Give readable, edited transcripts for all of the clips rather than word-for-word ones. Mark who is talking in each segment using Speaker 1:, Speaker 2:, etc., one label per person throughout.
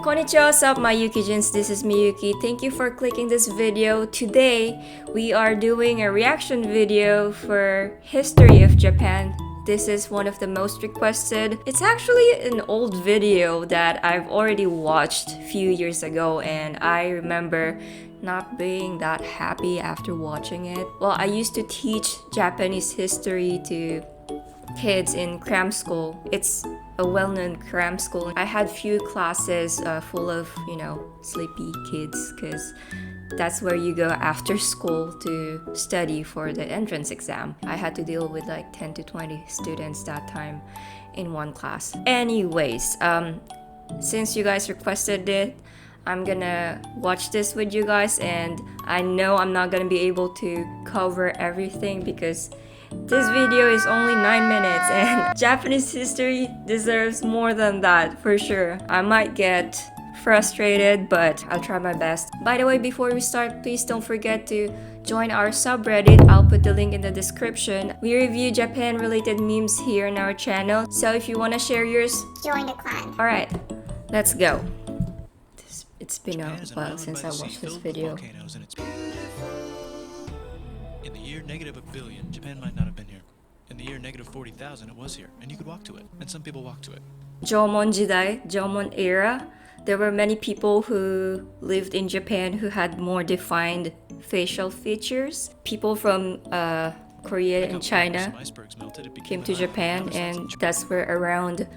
Speaker 1: Konnichiwa, what's up my Yukijins, this is Miyuki. Thank you for clicking this video. Today, we are doing a reaction video for History of Japan. This is one of the most requested. It's actually an old video that I've already watched a few years ago, and I remember not being that happy after watching it. Well, I used to teach Japanese history to kids in cram school. It's a well-known cram school. I had few classes full of, sleepy kids because that's where you go after school to study for the entrance exam. I had to deal with like 10 to 20 students that time in one class. Anyways, since you guys requested it, I'm gonna watch this with you guys, and I know I'm not gonna be able to cover everything because this video is only 9 minutes and Japanese history deserves more than that for sure. I might get frustrated, but I'll try my best. By the way, before we start, please don't forget to join our subreddit. I'll put the link in the description. We review Japan related memes here in our channel, so if you want to share yours,
Speaker 2: join the clan.
Speaker 1: Alright, let's go. It's been a while since I watched this video.
Speaker 3: In the year negative a billion, Japan might not have been here. In the year negative 40,000, it was here, and you could walk to it, and some people walk to it.
Speaker 1: Jomon Jidai, Jomon era, there were many people who lived in Japan who had more defined facial features. People from Korea and China came to Japan, and that's where around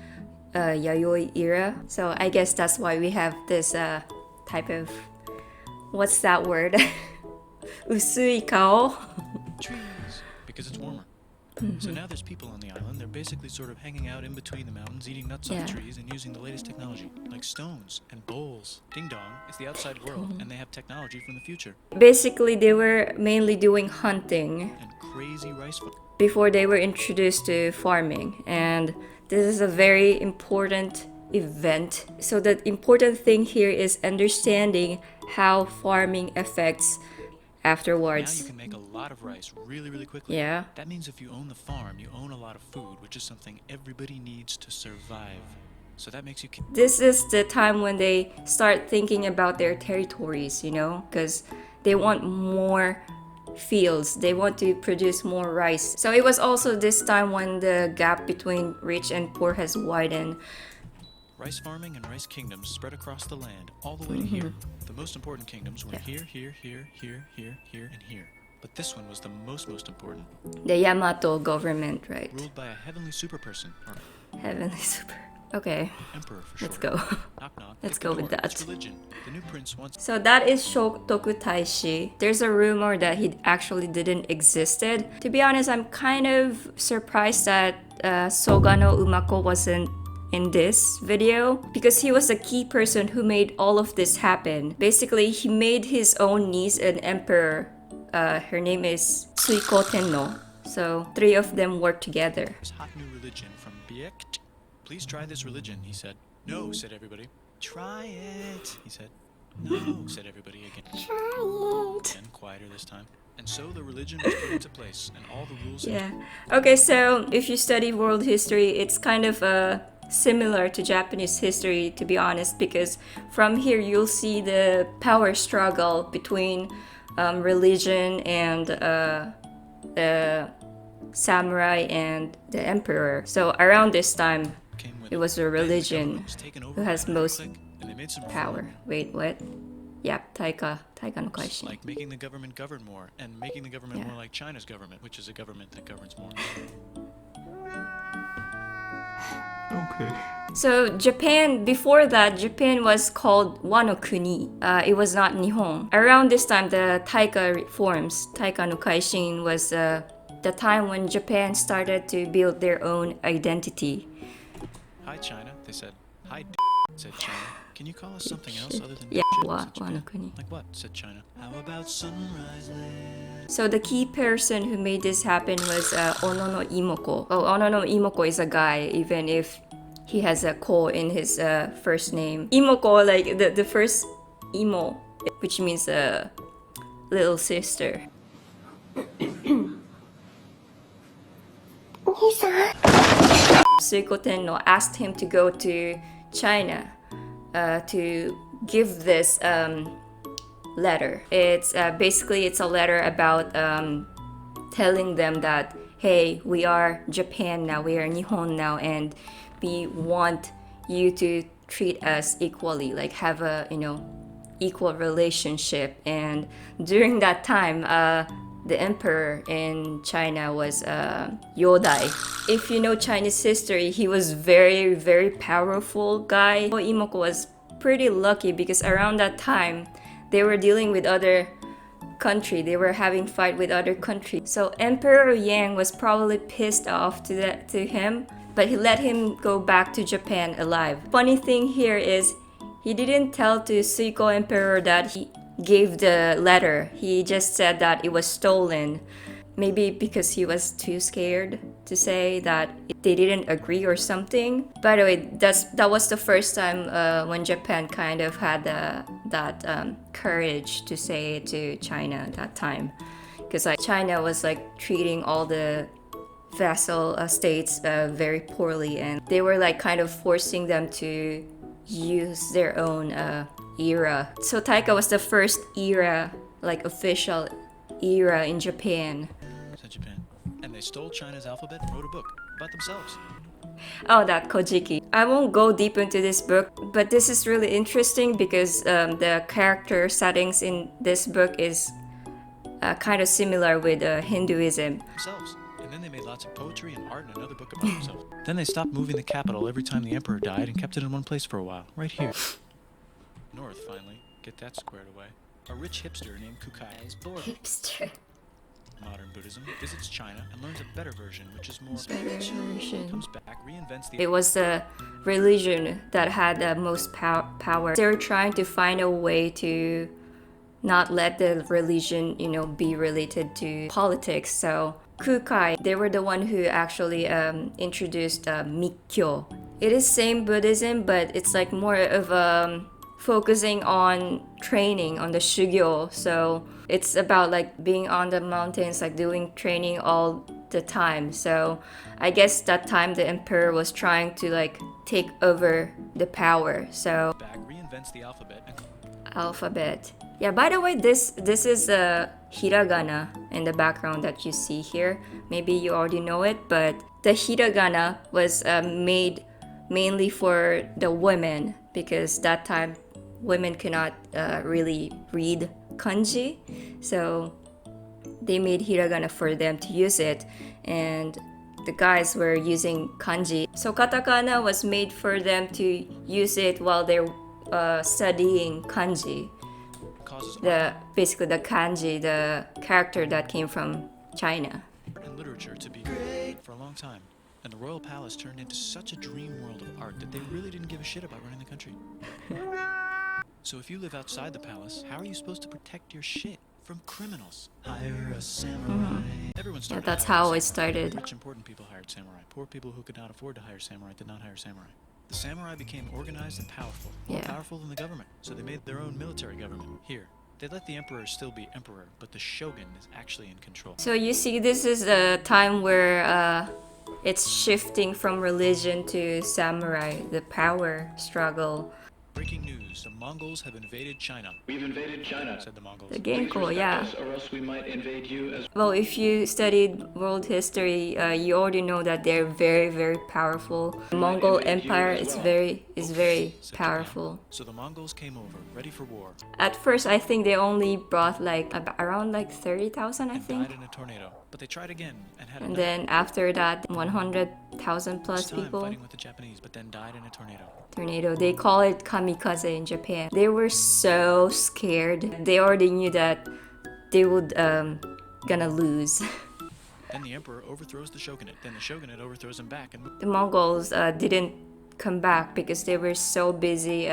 Speaker 1: Yayoi era. So I guess that's why we have this type of, what's that word? Usui kao.
Speaker 3: Trees, because it's warmer. So now there's people on the island. They're basically sort of hanging out in between the mountains, eating nuts off trees and using the latest technology, like stones and bowls. Ding dong, it's the outside world, and they have technology from the future.
Speaker 1: Basically, they were mainly doing hunting
Speaker 3: and crazy rice
Speaker 1: before they were introduced to farming. And this is a very important event. So the important thing here is understanding how farming affects afterwards.
Speaker 3: Now you can make a lot of rice really quickly.
Speaker 1: Yeah.
Speaker 3: That means if you own the farm, you own a lot of food, which is something everybody needs to survive. So that makes you...
Speaker 1: This is the time when they start thinking about their territories, because they want more fields. They want to produce more rice. So it was also this time when the gap between rich and poor has widened.
Speaker 3: Rice farming and rice kingdoms spread across the land, all the way to here. The most important kingdoms were here, and here. But this one was the most important.
Speaker 1: The Yamato government, right?
Speaker 3: Ruled by a heavenly super person.
Speaker 1: Heavenly super. Okay.
Speaker 3: Emperor for
Speaker 1: Let's
Speaker 3: short.
Speaker 1: go.
Speaker 3: Knock, knock.
Speaker 1: Let's go with that.
Speaker 3: It's religion. The new prince wants...
Speaker 1: So that is Shotoku Taishi. There's a rumor that he actually didn't existed. To be honest, I'm kind of surprised that Sogano Umako wasn't in this video because he was a key person who made all of this happen. Basically, he made his own niece an emperor. Her name is Suiko Tenno. So 3 of them worked together.
Speaker 3: This hot new religion from Biekt. Please try this religion, he said. No, said everybody. Try it, he said. No, said everybody again.
Speaker 2: Try it.
Speaker 3: Again, quieter this time. And so the religion was put into place, and all the rules...
Speaker 1: Yeah. Okay, so if you study world history, it's kind of similar to Japanese history, to be honest, because from here you'll see the power struggle between religion and the samurai and the emperor. So around this time, it was the religion who has most power. Wait, what? Yep, Taika no Kaishi.
Speaker 3: Like making the government govern more, and making the government more like China's government, which is a government that governs more.
Speaker 4: Okay.
Speaker 1: So Japan, before that, Japan was called Wano Kuni. It was not Nihon. Around this time, the Taika reforms, Taika no Kaishin, was the time when Japan started to build their own identity.
Speaker 3: Hi China, they said. Hi said China. Can you call us something else other than
Speaker 1: Wano Kuni.
Speaker 3: Like what? Said China. How about sunrise land?
Speaker 1: So the key person who made this happen was Ono no Imoko. Oh, Ono no Imoko is a guy, even if he has a ko in his first name. Imoko, like the first imo, which means little sister. Suiko Tenno asked him to go to China to give this letter. It's basically it's a letter about telling them that, hey, we are Japan now, we are Nihon now, and we want you to treat us equally, like have a equal relationship. And during that time, the emperor in China was Yodai. If you know Chinese history, he was very, very powerful guy. Imoko was pretty lucky because around that time, they were dealing with other country. They were having fight with other countries. So Emperor Yang was probably pissed off to him, but he let him go back to Japan alive. Funny thing here is he didn't tell to Suiko Emperor that he gave the letter. He just said that it was stolen. Maybe because he was too scared to say that they didn't agree or something. By the way, that was the first time when Japan kind of had that courage to say it to China at that time. Because China was treating all the vassal states very poorly, and they were kind of forcing them to use their own era. So Taika was the first era, official era in Japan.
Speaker 3: Japan. And they stole China's alphabet and wrote a book about themselves.
Speaker 1: Oh, that Kojiki. I won't go deep into this book, but this is really interesting because the character settings in this book is kind of similar with Hinduism.
Speaker 3: Themselves. And then they made lots of poetry and art and another book about themselves. Then they stopped moving the capital every time the emperor died and kept it in one place for a while, right here. North, finally. Get that squared away. A rich hipster named Kukai is bored.
Speaker 1: Hipster.
Speaker 3: Modern Buddhism visits China and learns a better version, which is more
Speaker 1: version.
Speaker 3: Comes back, reinvents the.
Speaker 1: It was the religion that had the most power. They were trying to find a way to not let the religion, be related to politics. So Kukai, they were the one who actually introduced Mikkyo. It is same Buddhism, but it's more of focusing on training, on the shugyo. So it's about being on the mountains, doing training all the time. So I guess that time the emperor was trying to take over the power. So
Speaker 3: back reinvents the
Speaker 1: alphabet. Yeah, by the way, this is a hiragana in the background that you see here. Maybe you already know it, but the hiragana was made mainly for the women because that time women cannot really read kanji, so they made hiragana for them to use it, and the guys were using kanji. So katakana was made for them to use it while they're studying kanji. Basically the kanji, the character that came from China.
Speaker 3: And literature to be great for a long time. And the royal palace turned into such a dream world of art that they really didn't give a shit about running the country. So if you live outside the palace, how are you supposed to protect your shit from criminals? Hire a samurai. Everyone started.
Speaker 1: That's how it started.
Speaker 3: Rich, important people hired samurai. Poor people who could not afford to hire samurai did not hire samurai. The samurai became organized and powerful, more powerful than the government. So they made their own military government. Here, they let the emperor still be emperor, but the shogun is actually in control. So
Speaker 1: you see, this is a time where it's shifting from religion to samurai, the power struggle.
Speaker 3: Breaking news, the Mongols have invaded China.
Speaker 5: We've invaded China,
Speaker 3: said the Mongols.
Speaker 1: The Genko, yeah.
Speaker 5: or else we might invade you as
Speaker 1: well. If you studied world history, you already know that they're very, very powerful. The Mongol Empire is very powerful.
Speaker 3: So the Mongols came over, ready for war.
Speaker 1: At first, I think they only brought around 30,000, I think.
Speaker 3: Died in a tornado. But they tried again and had.
Speaker 1: And then after that, 100,000 plus people.
Speaker 3: Fighting with the Japanese, but then died in a tornado.
Speaker 1: They call it kamikaze in Japan. They were so scared. They already knew that they would gonna lose.
Speaker 3: Then the emperor overthrows the shogunate. Then the shogunate overthrows him back. And
Speaker 1: the Mongols didn't come back because they were so busy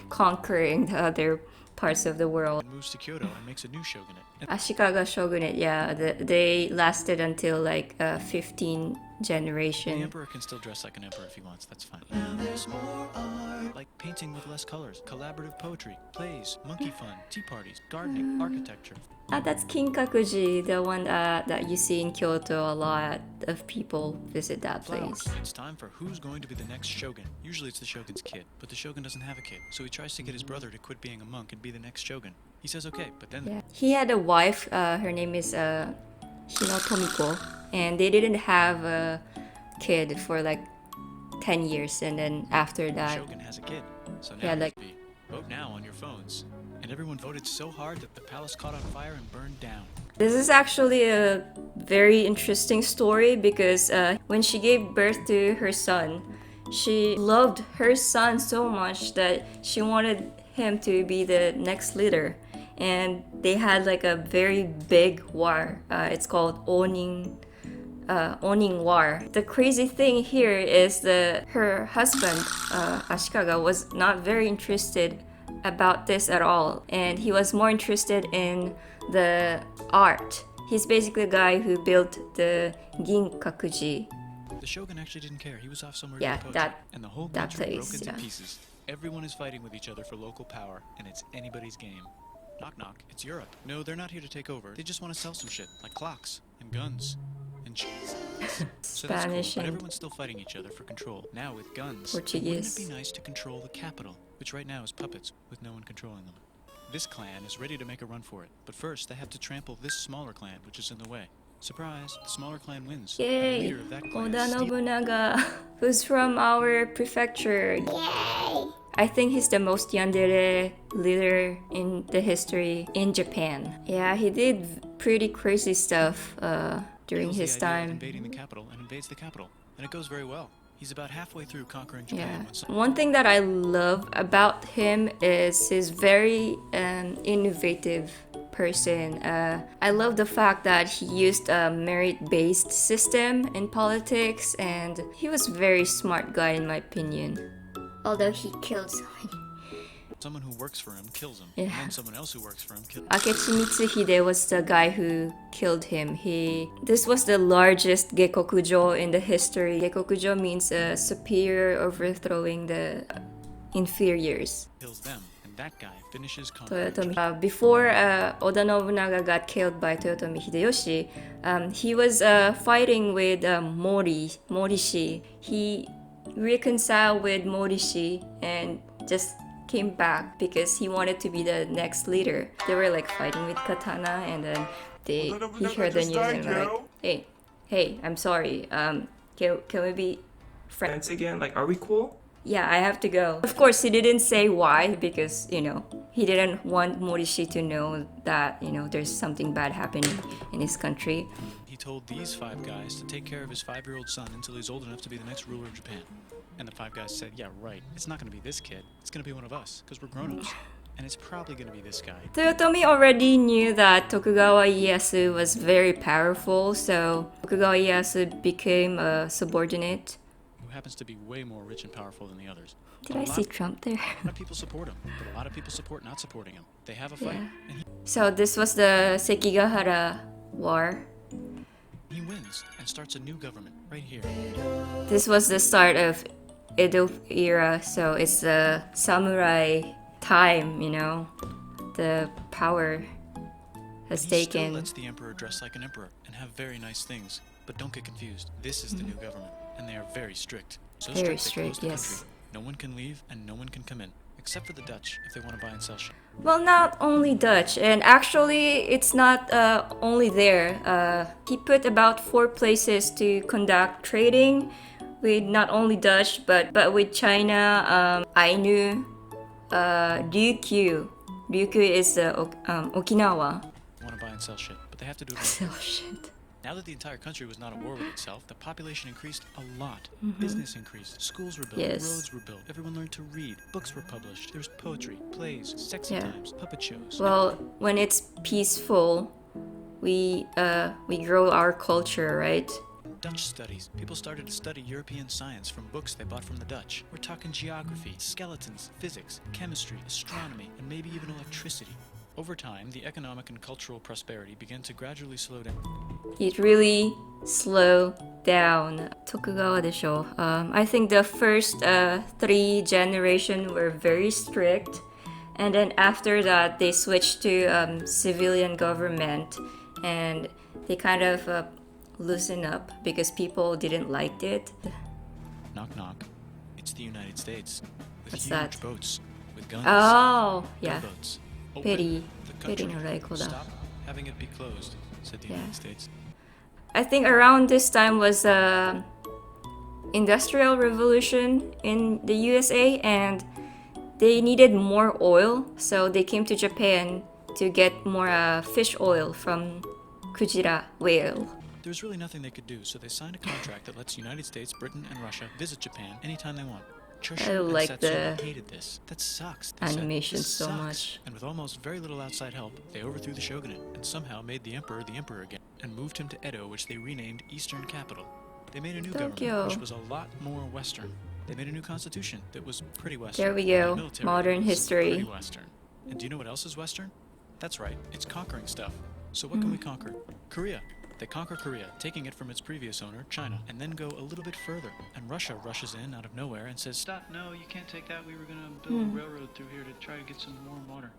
Speaker 1: conquering the other parts of the world.
Speaker 3: Moves to Kyoto and makes a new shogunate.
Speaker 1: Ashikaga shogunate, yeah. They lasted until 15
Speaker 3: The
Speaker 1: generation.
Speaker 3: emperor can still dress like an emperor if he wants, that's fine. Now there's more art. Like painting with less colors, collaborative poetry, plays, monkey fun, tea parties, gardening, architecture.
Speaker 1: Ah, that's Kinkakuji, the one that you see in Kyoto. A lot of people visit that place.
Speaker 3: It's time for who's going to be the next shogun. Usually it's the shogun's kid, but the shogun doesn't have a kid, so he tries to get his brother to quit being a monk and be the next shogun. He says okay, but then
Speaker 1: Yeah. He had a wife, her name is Hinotomiko, and they didn't have a kid for like 10 years, and then after
Speaker 3: the
Speaker 1: that,
Speaker 3: shogun has a kid. So now
Speaker 1: Yeah,
Speaker 3: it
Speaker 1: like-
Speaker 3: must be vote now on your phones. And everyone voted so hard that the palace caught on fire and burned down.
Speaker 1: this is actually a very interesting story because when she gave birth to her son, she loved her son so much that she wanted him to be the next leader. And they had like a very big war. It's called Onin War. The crazy thing here is that her husband, Ashikaga, was not very interested about this at all, and he was more interested in the art. He's basically a guy who built the Ginkakuji.
Speaker 3: The shogun actually didn't care. He was off somewhere
Speaker 1: Yeah,
Speaker 3: doing poetry,
Speaker 1: that-
Speaker 3: and the whole
Speaker 1: that
Speaker 3: country
Speaker 1: place,
Speaker 3: broke into
Speaker 1: yeah.
Speaker 3: pieces. Everyone is fighting with each other for local power, and it's anybody's game. Knock knock, it's Europe. No, they're not here to take over. They just want to sell some shit, like clocks and guns and cheese. So that's cool,
Speaker 1: Spanish
Speaker 3: but
Speaker 1: and
Speaker 3: everyone's still fighting each other for control. Now with guns,
Speaker 1: Portuguese.
Speaker 3: wouldn't it be nice to control the capital, which right now is puppets with no one controlling them? This clan is ready to make a run for it, but first they have to trample this smaller clan, which is in the way. Surprise, the smaller clan wins. And the
Speaker 1: Yay!
Speaker 3: leader of that clan
Speaker 1: Oda
Speaker 3: is Steve.
Speaker 1: Nobunaga, who's from our prefecture.
Speaker 2: Yay!
Speaker 1: I think he's the most yandere leader in the history in Japan. Yeah, he did pretty crazy stuff during
Speaker 3: Handles the
Speaker 1: his
Speaker 3: idea of
Speaker 1: time.
Speaker 3: invading the capital and invades the capital, and it goes very well. He's about halfway through conquering
Speaker 1: Yeah.
Speaker 3: Japan when some
Speaker 1: One thing that I love about him is his very innovative person. I love the fact that he used a merit-based system in politics, and he was a very smart guy in my opinion.
Speaker 2: Although he killed so many.
Speaker 3: someone who works for him kills him,
Speaker 1: Yeah.
Speaker 3: and then someone else who works for him kills him.
Speaker 1: Akechi Mitsuhide was the guy who killed him. This was the largest gekokujo in the history. Gekokujo means a superior overthrowing the inferiors.
Speaker 3: Kills them, and that guy finishes conquering
Speaker 1: Toyotomi. Before Oda Nobunaga got killed by Toyotomi Hideyoshi, he was fighting with Morishi. He reconciled with Morishi and just came back because he wanted to be the next leader. They were like fighting with katana, and then he heard the news and were like, hey, I'm sorry. Can we be friends?
Speaker 4: Friends again? Like, are we cool?
Speaker 1: Yeah, I have to go. Of course, he didn't say why because, he didn't want Morishi to know that, there's something bad happening in his country.
Speaker 3: He told these 5 guys to take care of his 5-year-old son until he's old enough to be the next ruler of Japan. And the 5 guys said, yeah, right. It's not going to be this kid. It's going to be one of us, because we're grown-ups. And it's probably going to be this guy.
Speaker 1: Toyotomi already knew that Tokugawa Ieyasu was very powerful, so Tokugawa Ieyasu became a subordinate.
Speaker 3: Who happens to be way more rich and powerful than the others.
Speaker 1: Did I see Trump there?
Speaker 3: A lot of people support him, but a lot of people support not supporting him. They have a fight,
Speaker 1: Yeah.
Speaker 3: and
Speaker 1: So this was the Sekigahara War.
Speaker 3: he wins and starts a new government right here.
Speaker 1: This was the start of Edo era, so it's the samurai time, The power has
Speaker 3: And he still
Speaker 1: taken.
Speaker 3: lets the emperor dress like an emperor and have very nice things. But don't get confused. This is the new government, and they are very strict. So
Speaker 1: Very
Speaker 3: they close
Speaker 1: strict,
Speaker 3: the
Speaker 1: yes.
Speaker 3: country. No one can leave, and no one can come in, except for the Dutch if they want to buy and sell shit.
Speaker 1: Well, not only Dutch, and actually, it's not only there. He put about 4 places to conduct trading with not only Dutch, but with China, Ainu, Ryukyu. Ryukyu is Okinawa.
Speaker 3: Want to buy and sell shit, but they have to do it.
Speaker 1: So shit.
Speaker 3: Now that the entire country was not at war with itself, the population increased a lot. Business increased, schools were built,
Speaker 1: Yes.
Speaker 3: roads were built, everyone learned to read, books were published, there was poetry, plays, sexy
Speaker 1: Yeah.
Speaker 3: times, puppet shows.
Speaker 1: Well, when it's peaceful, we grow our culture, right?
Speaker 3: Dutch studies. People started to study European science from books they bought from the Dutch. We're talking geography, skeletons, physics, chemistry, astronomy, and maybe even electricity. Over time, the economic and cultural prosperity began to gradually slow down.
Speaker 1: It really slowed down. Tokugawa でしょ. I think the first 3 generations were very strict, and then after that they switched to civilian government, and they kind of loosened up because people didn't like it.
Speaker 3: Knock knock. It's the United States. With
Speaker 1: What's
Speaker 3: huge
Speaker 1: that?
Speaker 3: boats. With guns.
Speaker 1: Oh, yeah.
Speaker 3: Gunboats.
Speaker 1: Peri.
Speaker 3: The
Speaker 1: Peri
Speaker 3: country.
Speaker 1: no raiko da.
Speaker 3: Stop having it be closed, said the
Speaker 1: Yeah.
Speaker 3: United States.
Speaker 1: I think around this time was Industrial Revolution in the USA, and they needed more oil, so they came to Japan to get more fish oil from Kujira whale.
Speaker 3: There was really nothing they could do, so they signed a contract that lets the United States, Britain, and Russia visit Japan anytime they want. Churchill and
Speaker 1: like
Speaker 3: Satsuma
Speaker 1: the
Speaker 3: hated this. That sucks, they said.
Speaker 1: animation
Speaker 3: This
Speaker 1: so
Speaker 3: sucks.
Speaker 1: much.
Speaker 3: And with almost very little outside help, they overthrew the shogunate and somehow made the emperor again and moved him to Edo, which they renamed Eastern Capital. They made a new
Speaker 1: Tokyo.
Speaker 3: government, which was a lot more Western. They made a new constitution that was pretty Western.
Speaker 1: There we
Speaker 3: and the
Speaker 1: go.
Speaker 3: military
Speaker 1: Modern
Speaker 3: was
Speaker 1: history.
Speaker 3: Pretty Western. And do you know what else is Western? That's right, it's conquering stuff. So what can we conquer? Korea. They conquer Korea, taking it from its previous owner, China, and then go a little bit further. And Russia rushes in out of nowhere and says, "Stop, no, you can't take that. We were going to build a railroad through here to try to get some warm water."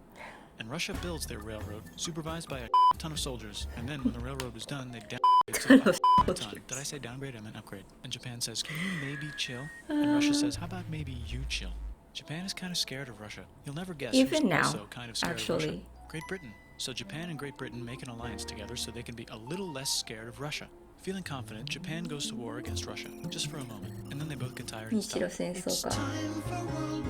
Speaker 3: And Russia builds their railroad, supervised by a ton of soldiers. And then when the railroad was done, they downgrade to a ton. Did I say downgrade? I meant upgrade. And Japan says, "Can you maybe chill?" And Russia says, "How about maybe you chill?" Japan is kind of scared of Russia. You'll never guess
Speaker 1: Even
Speaker 3: who's
Speaker 1: now,
Speaker 3: also kind of scared of Russia.
Speaker 1: actually.
Speaker 3: Great Britain. So Japan and Great Britain make an alliance together so they can be a little less scared of Russia. Feeling confident, Japan goes to war against Russia, just for a moment, and then they both get tired and stop.
Speaker 1: 日露戦争か。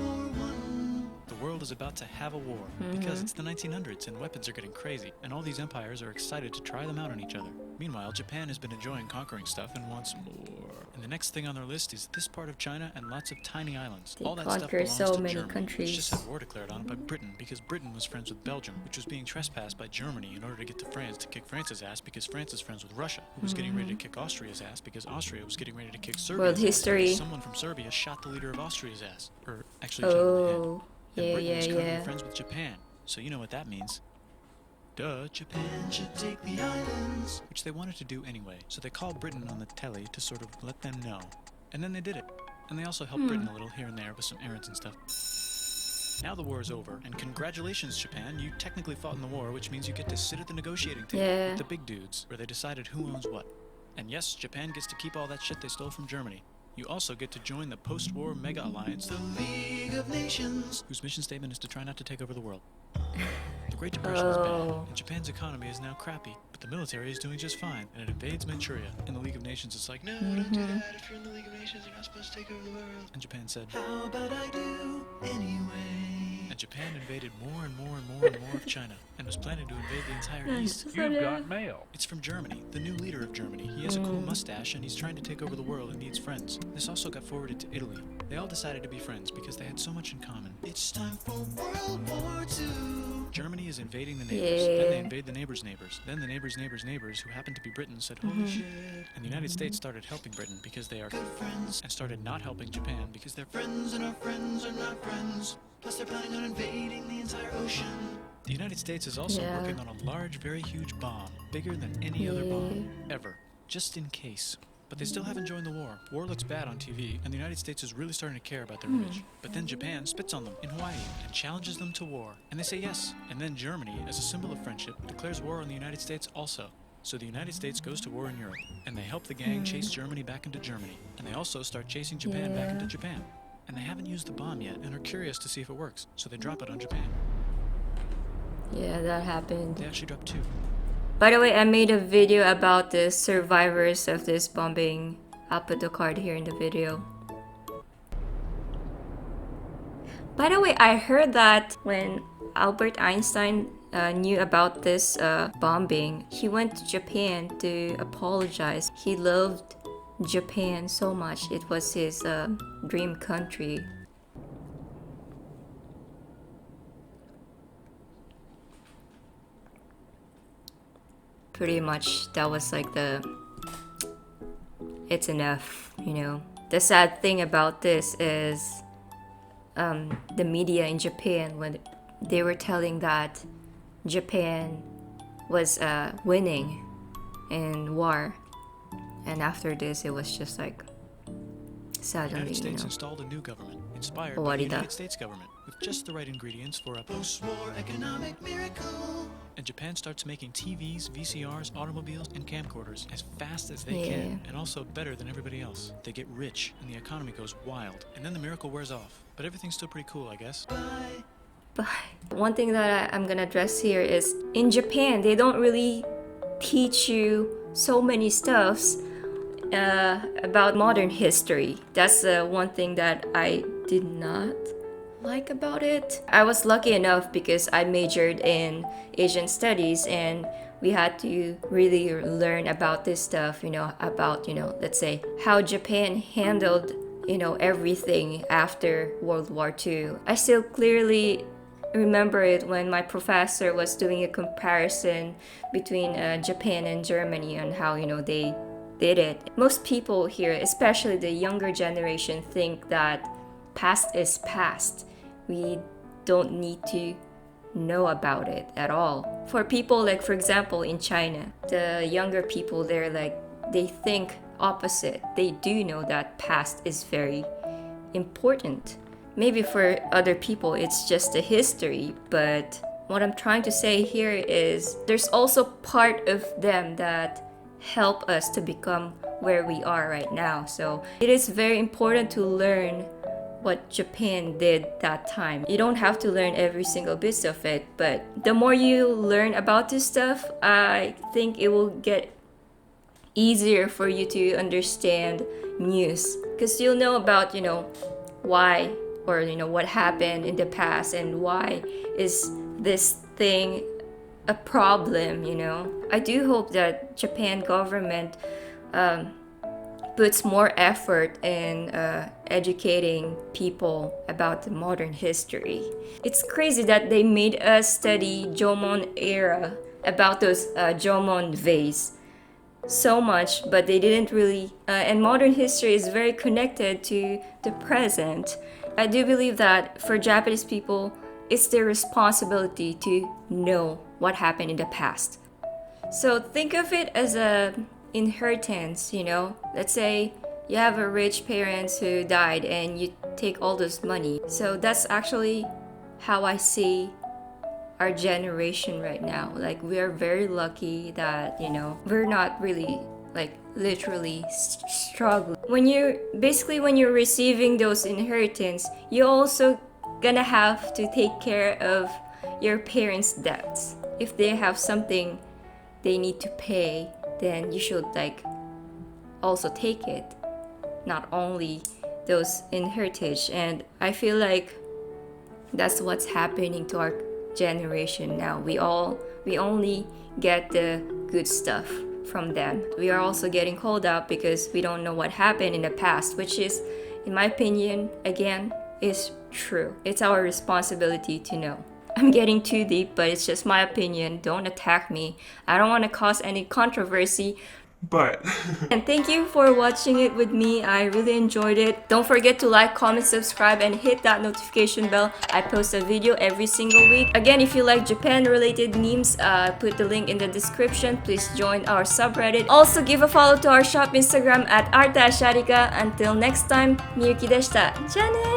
Speaker 3: The world is about to have a war because it's the 1900s and weapons are getting crazy, and all these empires are excited to try them out on each other. Meanwhile, Japan has been enjoying conquering stuff and wants more. And the next thing on their list is this part of China and lots of tiny islands.
Speaker 1: They
Speaker 3: All that stuff
Speaker 1: conquer
Speaker 3: belongs
Speaker 1: so
Speaker 3: to
Speaker 1: many
Speaker 3: Germany,
Speaker 1: countries.
Speaker 3: which just had war declared on it by Britain because Britain was friends with Belgium, which was being trespassed by Germany in order to get to France to kick France's ass because France is friends with Russia, who was getting ready to kick Austria's ass because Austria was getting ready to kick Serbia's
Speaker 1: World
Speaker 3: ass
Speaker 1: history.
Speaker 3: because someone from Serbia shot the leader of Austria's ass. Or actually, shot him in the head.
Speaker 1: Oh,
Speaker 3: And
Speaker 1: yeah,
Speaker 3: Britain was
Speaker 1: yeah,
Speaker 3: currently
Speaker 1: yeah.
Speaker 3: friends with Japan, so you know what that means. Duh, Japan should take the islands. Which they wanted to do anyway, so they called Britain on the telly to sort of let them know. And then they did it. And they also helped Britain a little here and there with some errands and stuff. Now the war is over, and congratulations, Japan. You technically fought in the war, which means you get to sit at the negotiating table
Speaker 1: Yeah.
Speaker 3: with the big dudes, where they decided who owns what. And yes, Japan gets to keep all that shit they stole from Germany. You also get to join the post-war mega alliance, the League of Nations, whose mission statement is to try not to take over the world. The Great Depression is bad,
Speaker 1: Oh.
Speaker 3: and Japan's economy is now crappy, but the military is doing just fine, and it invades Manchuria. In the League of Nations, it's like, no, don't do that. If you're in the League of Nations, you're not supposed to take over the world. And Japan said, how about I do anyway? And Japan invaded more and more and more and more of China, and was planning to invade the entire East.
Speaker 4: You've got mail.
Speaker 3: It's from Germany, the new leader of Germany. He has a cool mustache and he's trying to take over the world and needs friends. This also got forwarded to Italy. They all decided to be friends because they had so much in common. It's time for World War II. Germany is invading the neighbors. Then they
Speaker 1: Yeah.
Speaker 3: invade the neighbors' neighbors. Then the neighbors' neighbors' neighbors, who happened to be Britain, said, holy shit. And the United States started helping Britain because they are good friends, and started not helping Japan because their friends and our friends are not friends. Plus they're planning on invading the entire ocean. The United States is also
Speaker 1: Yeah.
Speaker 3: working on a large, very huge bomb, bigger than any other bomb
Speaker 1: Yeah.
Speaker 3: ever, just in case. But they still haven't joined the war. War looks bad on TV, and the United States is really starting to care about their image. But then Japan spits on them in Hawaii and challenges them to war. And they say yes. And then Germany, as a symbol of friendship, declares war on the United States also. So the United States goes to war in Europe, and they help the gang chase Germany back into Germany. And they also start chasing Japan back into
Speaker 1: Yeah.
Speaker 3: Japan. And they haven't used the bomb yet, and are curious to see if it works. So they drop it on Japan.
Speaker 1: Yeah, that happened.
Speaker 3: They actually dropped 2.
Speaker 1: By the way, I made a video about the survivors of this bombing. I'll put the card here in the video. By the way, I heard that when Albert Einstein knew about this bombing, he went to Japan to apologize. He loved Japan so much. It was his dream country. Pretty much that was like it's enough, you know. The sad thing about this is the media in Japan, when they were telling that Japan was winning in war, And after this, it was just like
Speaker 3: The
Speaker 1: suddenly,
Speaker 3: United
Speaker 1: you
Speaker 3: States
Speaker 1: know.
Speaker 3: installed a new government, inspired by the
Speaker 1: 終わりだ。
Speaker 3: United States government, with just the right ingredients for a post-war economic miracle. And Japan starts making TVs, VCRs, automobiles, and camcorders as fast as they can, and also better than everybody else. They get rich, and the economy goes wild. And then the miracle wears off. But everything's still pretty cool, I guess.
Speaker 1: But one thing that I'm gonna address here is in Japan, they don't really teach you so many stuffs about modern history. That's one thing that I did not like about it. I was lucky enough because I majored in Asian studies and we had to really learn about this stuff, you know, about, you know, let's say how Japan handled, you know, everything after World War II. I still clearly remember it when my professor was doing a comparison between Japan and Germany and how, you know, they did it. Most people here, especially the younger generation, think that past is past. We don't need to know about it at all. For people like, for example, in China, the younger people there, like, they think opposite. They do know that past is very important. Maybe for other people, it's just a history, but what I'm trying to say here is there's also part of them that help us to become where we are right now. So it is very important to learn what Japan did that time. You don't have to learn every single bit of it, but the more you learn about this stuff, I think it will get easier for you to understand news, because you'll know about, you know, why, or, you know, what happened in the past and why is this thing a problem, you know. I do hope that Japan government puts more effort in educating people about the modern history. It's crazy that they made us study Jomon era, about those Jomon vase so much, but they didn't really, and modern history is very connected to the present. I do believe that for Japanese people, it's their responsibility to know what happened in the past. So think of it as a inheritance, you know. Let's say you have a rich parents who died and you take all this money. So that's actually how I see our generation right now. Like, we are very lucky that, you know, we're not really like literally struggling. When you're receiving those inheritance, you also gonna have to take care of your parents' debts. If they have something they need to pay, then you should like also take it, not only those inheritance. And I feel like that's what's happening to our generation now. We only get the good stuff from them. We are also getting called out because we don't know what happened in the past, which is, in my opinion, again, is true. It's our responsibility to know. I'm getting too deep, but it's just my opinion. Don't attack me. I don't want to cause any controversy.
Speaker 4: But
Speaker 1: And thank you for watching it with me. I really enjoyed it. Don't forget to like, comment, subscribe, and hit that notification bell. I post a video every single week. Again, if you like Japan related memes, put the link in the description. Please join our subreddit. Also, give a follow to our shop Instagram at art-ashikaga. Until next time, Miyuki deshita. じゃあね!